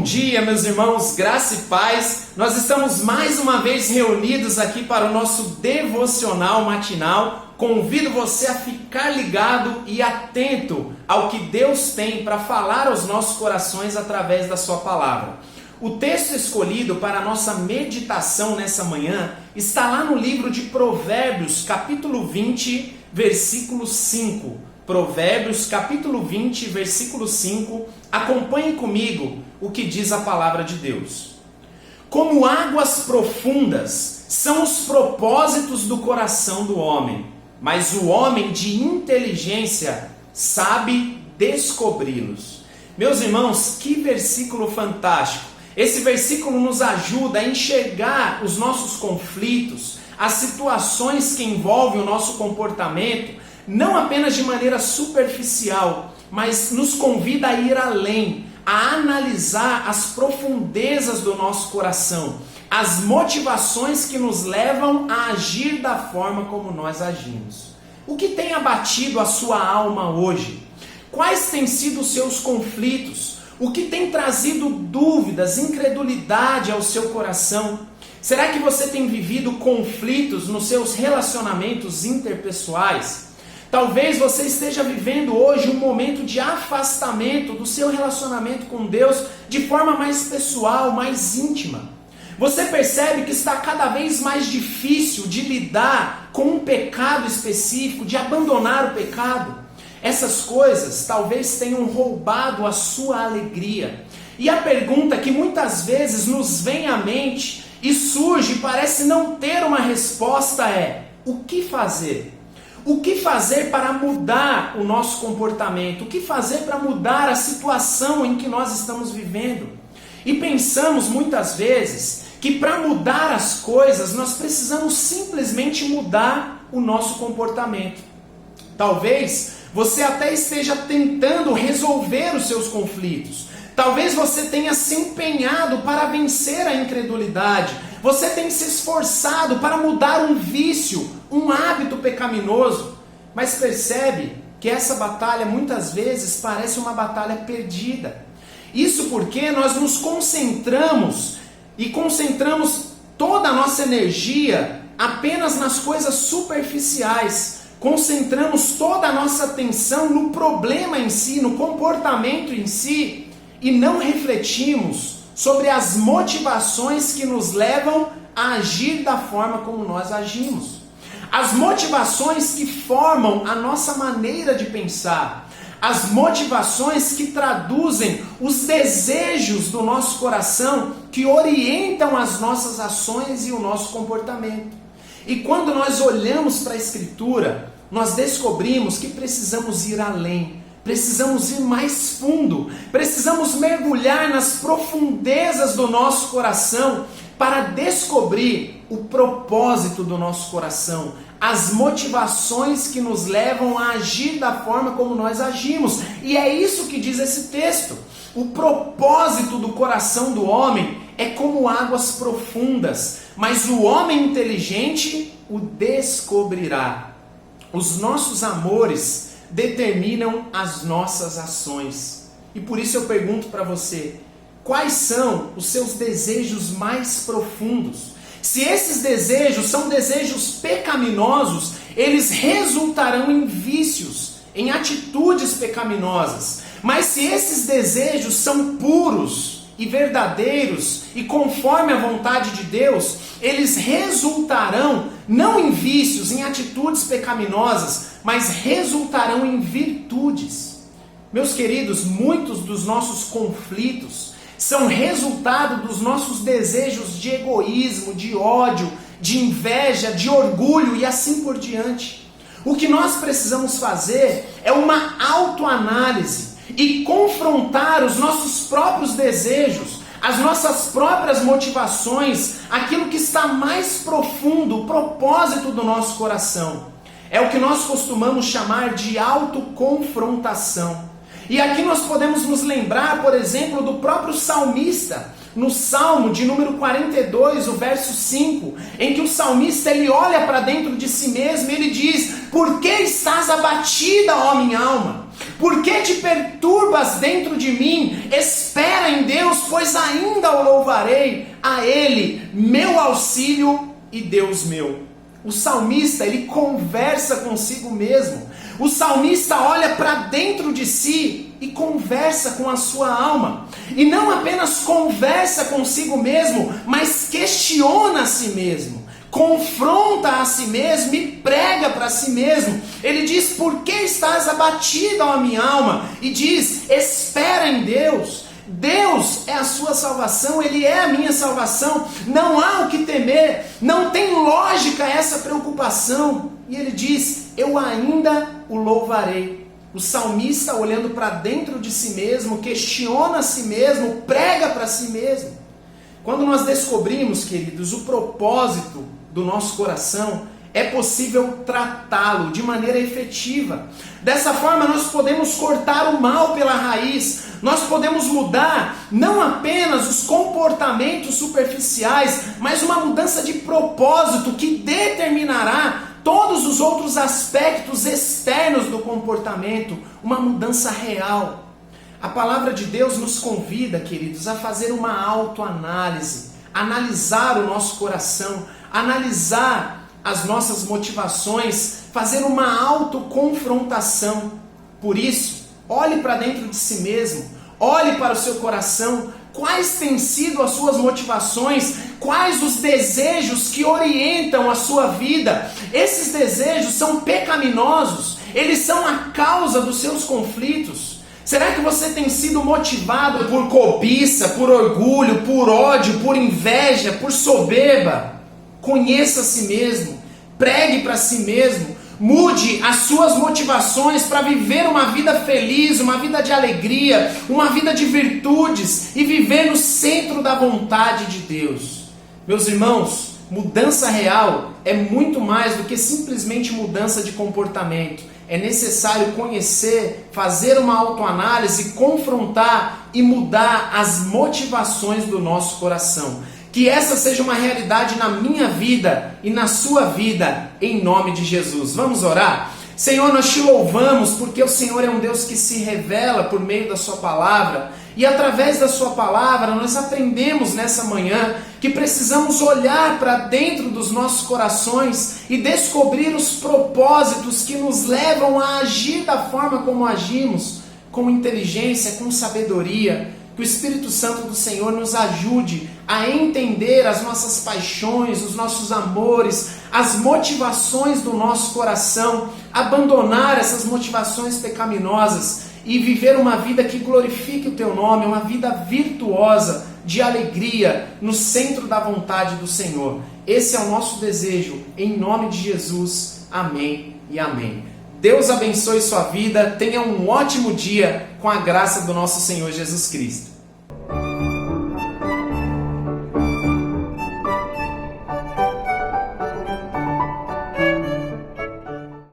Bom dia, meus irmãos, graça e paz. Nós estamos mais uma vez reunidos aqui para o nosso devocional matinal. Convido você a ficar ligado e atento ao que Deus tem para falar aos nossos corações através da sua palavra. O texto escolhido para a nossa meditação nessa manhã está lá no livro de Provérbios, capítulo 20, versículo 5. Provérbios, capítulo 20, versículo 5. Acompanhe comigo o que diz a palavra de Deus. Como águas profundas são os propósitos do coração do homem, mas o homem de inteligência sabe descobri-los. Meus irmãos, que versículo fantástico! Esse versículo nos ajuda a enxergar os nossos conflitos, as situações que envolvem o nosso comportamento, não apenas de maneira superficial, mas nos convida a ir além, a analisar as profundezas do nosso coração, as motivações que nos levam a agir da forma como nós agimos. O que tem abatido a sua alma hoje? Quais têm sido os seus conflitos? O que tem trazido dúvidas, incredulidade ao seu coração? Será que você tem vivido conflitos nos seus relacionamentos interpessoais? Talvez você esteja vivendo hoje um momento de afastamento do seu relacionamento com Deus de forma mais pessoal, mais íntima. Você percebe que está cada vez mais difícil de lidar com um pecado específico, de abandonar o pecado. Essas coisas talvez tenham roubado a sua alegria. E a pergunta que muitas vezes nos vem à mente e surge e parece não ter uma resposta é: o que fazer? O que fazer para mudar o nosso comportamento? O que fazer para mudar a situação em que nós estamos vivendo? E pensamos muitas vezes que para mudar as coisas nós precisamos simplesmente mudar o nosso comportamento. Talvez você até esteja tentando resolver os seus conflitos. Talvez você tenha se empenhado para vencer a incredulidade. Você tem se esforçado para mudar um vício, um hábito pecaminoso. Mas percebe que essa batalha muitas vezes parece uma batalha perdida. Isso porque nós nos concentramos toda a nossa energia apenas nas coisas superficiais. Concentramos toda a nossa atenção no problema em si, no comportamento em si, e não refletimos sobre as motivações que nos levam a agir da forma como nós agimos. As motivações que formam a nossa maneira de pensar. As motivações que traduzem os desejos do nosso coração, que orientam as nossas ações e o nosso comportamento. E quando nós olhamos para a Escritura, nós descobrimos que precisamos ir além. Precisamos ir mais fundo, precisamos mergulhar nas profundezas do nosso coração para descobrir o propósito do nosso coração, as motivações que nos levam a agir da forma como nós agimos. E é isso que diz esse texto. O propósito do coração do homem é como águas profundas, mas o homem inteligente o descobrirá. Os nossos amores determinam as nossas ações. E por isso eu pergunto para você: quais são os seus desejos mais profundos? Se esses desejos são desejos pecaminosos, eles resultarão em vícios, em atitudes pecaminosas. Mas se esses desejos são puros e verdadeiros e conforme a vontade de Deus, eles resultarão não em vícios, em atitudes pecaminosas, mas resultarão em virtudes. Meus queridos, muitos dos nossos conflitos são resultado dos nossos desejos de egoísmo, de ódio, de inveja, de orgulho e assim por diante. O que nós precisamos fazer é uma autoanálise e confrontar os nossos próprios desejos, as nossas próprias motivações, aquilo que está mais profundo, o propósito do nosso coração. É o que nós costumamos chamar de autoconfrontação. E aqui nós podemos nos lembrar, por exemplo, do próprio salmista, no Salmo de número 42, o verso 5, em que o salmista ele olha para dentro de si mesmo e ele diz: por que estás abatida, ó minha alma? Por que te perturbas dentro de mim? Espera em Deus, pois ainda o louvarei, a Ele, meu auxílio e Deus meu. O salmista, ele conversa consigo mesmo. O salmista olha para dentro de si e conversa com a sua alma. E não apenas conversa consigo mesmo, mas questiona a si mesmo. Confronta a si mesmo e prega para si mesmo. Ele diz: por que estás abatido, ó minha alma? E diz: espera em Deus. Deus é a sua salvação, Ele é a minha salvação, não há o que temer, não tem lógica essa preocupação. E ele diz: eu ainda o louvarei. O salmista, olhando para dentro de si mesmo, questiona a si mesmo, prega para si mesmo. Quando nós descobrimos, queridos, o propósito do nosso coração, é possível tratá-lo de maneira efetiva. Dessa forma nós podemos cortar o mal pela raiz, nós podemos mudar não apenas os comportamentos superficiais, mas uma mudança de propósito que determinará todos os outros aspectos externos do comportamento, uma mudança real. A palavra de Deus nos convida, queridos, a fazer uma autoanálise, analisar o nosso coração, analisar as nossas motivações, fazer uma autoconfrontação. Por isso, olhe para dentro de si mesmo, olhe para o seu coração, quais têm sido as suas motivações, quais os desejos que orientam a sua vida. Esses desejos são pecaminosos, eles são a causa dos seus conflitos. Será que você tem sido motivado por cobiça, por orgulho, por ódio, por inveja, por soberba? Conheça a si mesmo, pregue para si mesmo, mude as suas motivações para viver uma vida feliz, uma vida de alegria, uma vida de virtudes e viver no centro da vontade de Deus. Meus irmãos, mudança real é muito mais do que simplesmente mudança de comportamento. É necessário conhecer, fazer uma autoanálise, confrontar e mudar as motivações do nosso coração. Que essa seja uma realidade na minha vida e na sua vida, em nome de Jesus. Vamos orar? Senhor, nós te louvamos porque o Senhor é um Deus que se revela por meio da sua palavra. E através da sua palavra nós aprendemos nessa manhã que precisamos olhar para dentro dos nossos corações e descobrir os propósitos que nos levam a agir da forma como agimos, com inteligência, com sabedoria. Que o Espírito Santo do Senhor nos ajude a entender as nossas paixões, os nossos amores, as motivações do nosso coração, abandonar essas motivações pecaminosas e viver uma vida que glorifique o Teu nome, uma vida virtuosa, de alegria, no centro da vontade do Senhor. Esse é o nosso desejo, em nome de Jesus. Amém e amém. Deus abençoe sua vida, tenha um ótimo dia com a graça do nosso Senhor Jesus Cristo.